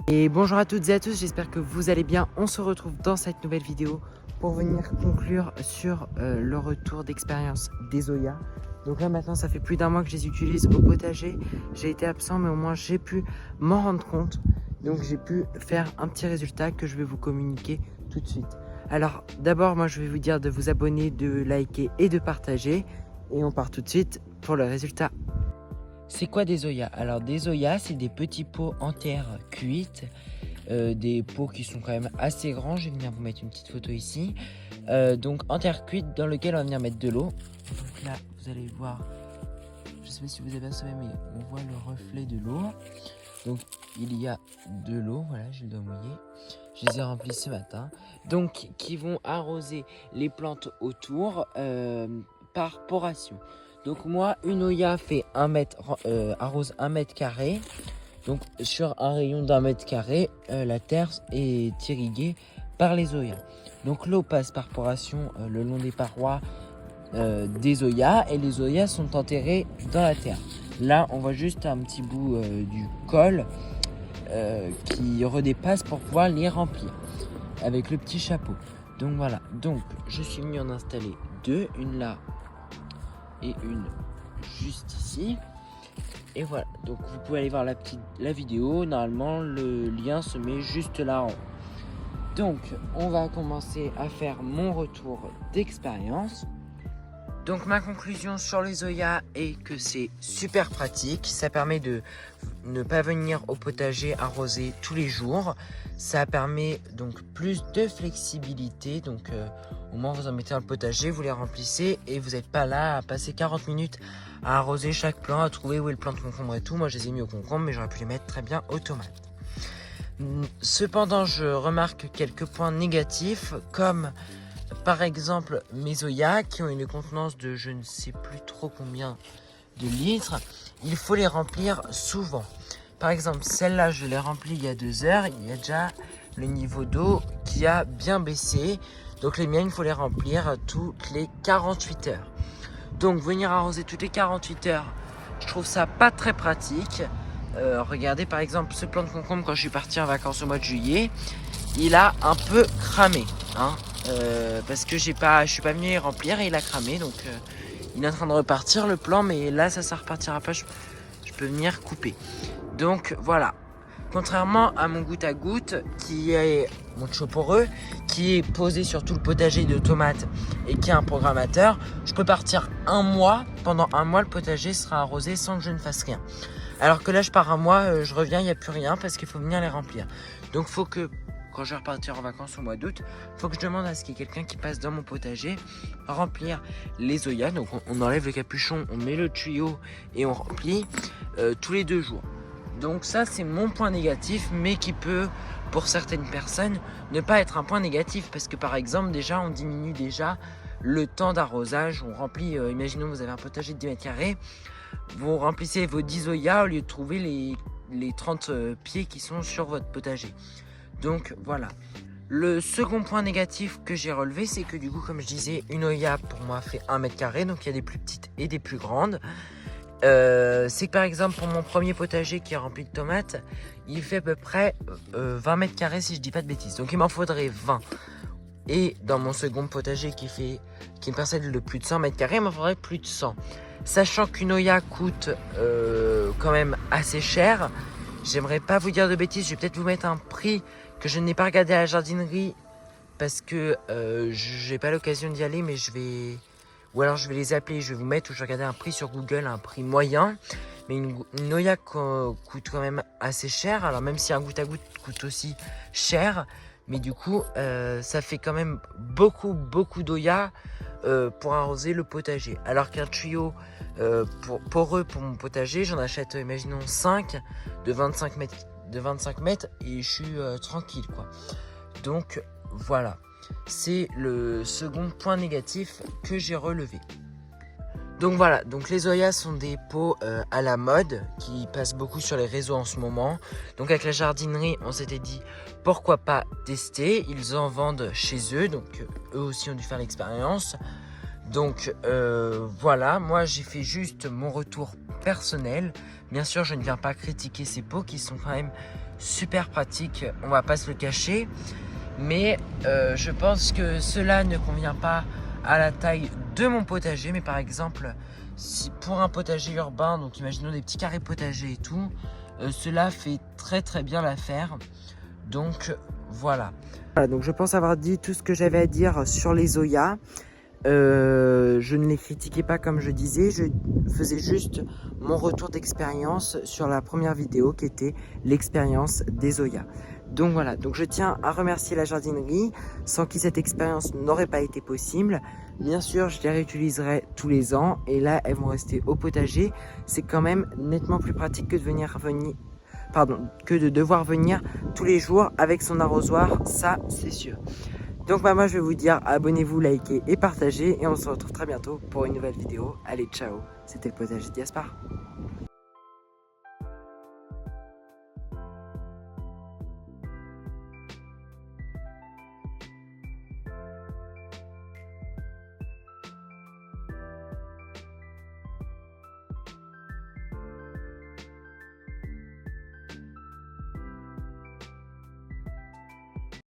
Et bonjour à toutes et à tous, j'espère que vous allez bien. On se retrouve dans cette nouvelle vidéo pour venir conclure sur le retour d'expérience des Zoya. Donc là maintenant ça fait plus d'un mois que je les utilise au potager. J'ai été absent mais au moins j'ai pu m'en rendre compte. Donc j'ai pu faire un petit résultat que je vais vous communiquer tout de suite. Alors d'abord moi je vais vous dire de vous abonner, de liker et de partager. Et on part tout de suite pour le résultat. C'est quoi des Zoya? Alors des Zoya, c'est des petits pots en terre cuite, des pots qui sont quand même assez grands. Je vais venir vous mettre une petite photo ici. Donc en terre cuite dans lequel on va venir mettre de l'eau. Donc là, vous allez voir, je ne sais pas si vous avez aperçu, mais on voit le reflet de l'eau. Donc il y a de l'eau, voilà, j'ai le doigt mouillé. Je les ai remplis ce matin. Donc qui vont arroser les plantes autour par poration. Donc moi, une Oya fait arrose 1 mètre carré. Donc sur un rayon d'1 mètre carré, la terre est irriguée par les Oyas. Donc l'eau passe par poration le long des parois des Oyas et les Oyas sont enterrés dans la terre. Là, on voit juste un petit bout du col qui redépasse pour pouvoir les remplir avec le petit chapeau. Donc voilà, donc je suis venu en installer deux, une là et une juste ici. Et voilà, donc vous pouvez aller voir la vidéo. Normalement, le lien se met juste là en haut. Donc, on va commencer à faire mon retour d'expérience. Donc, ma conclusion sur les Zoya est que c'est super pratique. Ça permet de ne pas venir au potager arroser tous les jours. Ça permet donc plus de flexibilité. Donc, au moins, vous en mettez dans le potager, vous les remplissez et vous n'êtes pas là à passer 40 minutes à arroser chaque plant, à trouver où est le plant de concombre et tout. Moi, je les ai mis au concombre, mais j'aurais pu les mettre très bien aux tomates. Cependant, je remarque quelques points négatifs, comme par exemple mes Zoya qui ont une contenance de je ne sais plus trop combien de litres. Il faut les remplir souvent. Par exemple, celle-là, je l'ai remplie il y a 2 heures. Il y a déjà le niveau d'eau qui a bien baissé. Donc les miennes, il faut les remplir toutes les 48 heures. Donc venir arroser toutes les 48 heures, je trouve ça pas très pratique. Regardez par exemple ce plant de concombre quand je suis parti en vacances au mois de juillet. Il a un peu cramé. Parce que je suis pas venu les remplir et il a cramé. Donc il est en train de repartir le plant. Mais là ça repartira pas. Je peux venir couper. Donc voilà. Contrairement à mon goutte à goutte qui est mon choporeux, qui est posé sur tout le potager de tomates et qui a un programmateur, je peux partir un mois. Pendant un mois, le potager sera arrosé sans que je ne fasse rien. Alors que là, je pars un mois, je reviens, il n'y a plus rien parce qu'il faut venir les remplir. Donc, il faut que, quand je vais repartir en vacances au mois d'août, il faut que je demande à ce qu'il y ait quelqu'un qui passe dans mon potager remplir les Zoya. Donc, on enlève le capuchon, on met le tuyau et on remplit tous les 2 jours. Donc ça, c'est mon point négatif, mais qui peut, pour certaines personnes, ne pas être un point négatif. Parce que par exemple, déjà, on diminue déjà le temps d'arrosage. On remplit, imaginons vous avez un potager de 10 mètres carrés, vous remplissez vos 10 Zoya au lieu de trouver les 30 pieds qui sont sur votre potager. Donc voilà. Le second point négatif que j'ai relevé, c'est que du coup, comme je disais, une Oya pour moi fait 1 mètre carré. Donc il y a des plus petites et des plus grandes. C'est que par exemple pour mon premier potager qui est rempli de tomates, il fait à peu près 20 mètres carrés si je dis pas de bêtises. Donc il m'en faudrait 20. Et dans mon second potager qui est une parcelle de plus de 100 mètres carrés, il m'en faudrait plus de 100. Sachant qu'une Oya coûte quand même assez cher, j'aimerais pas vous dire de bêtises, je vais peut-être vous mettre un prix que je n'ai pas regardé à la jardinerie parce que j'ai pas l'occasion d'y aller, mais je vais... Ou alors je vais les appeler, je vais vous mettre, ou je vais regarder un prix sur Google, un prix moyen. Mais une Oya coûte quand même assez cher. Alors même si un goutte à goutte coûte aussi cher. Mais du coup, ça fait quand même beaucoup d'Oya pour arroser le potager. Alors qu'un tuyau poreux pour mon potager, j'en achète, imaginons 5 de 25 mètres et je suis tranquille, quoi. Donc voilà. C'est le second point négatif que j'ai relevé. Donc voilà, donc les Zoya sont des pots à la mode qui passent beaucoup sur les réseaux en ce moment. Donc avec la jardinerie, on s'était dit pourquoi pas tester. Ils en vendent chez eux, donc eux aussi ont dû faire l'expérience. Donc voilà, moi j'ai fait juste mon retour personnel. Bien sûr, je ne viens pas critiquer ces pots qui sont quand même super pratique, on va pas se le cacher. Mais je pense que cela ne convient pas à la taille de mon potager. Mais par exemple, si pour un potager urbain, donc imaginons des petits carrés potagers et tout, cela fait très bien l'affaire. Donc voilà. Donc je pense avoir dit tout ce que j'avais à dire sur les Zoya. Je ne les critiquais pas comme je disais, je faisais juste mon retour d'expérience sur la première vidéo qui était l'expérience des Zoya. Donc voilà, donc je tiens à remercier la jardinerie sans qui cette expérience n'aurait pas été possible. Bien sûr, je les réutiliserai tous les ans et là elles vont rester au potager. C'est quand même nettement plus pratique que de devoir venir tous les jours avec son arrosoir, ça c'est sûr. Donc moi je vais vous dire abonnez-vous, likez et partagez et on se retrouve très bientôt pour une nouvelle vidéo. Allez ciao, c'était le potager Diaspar.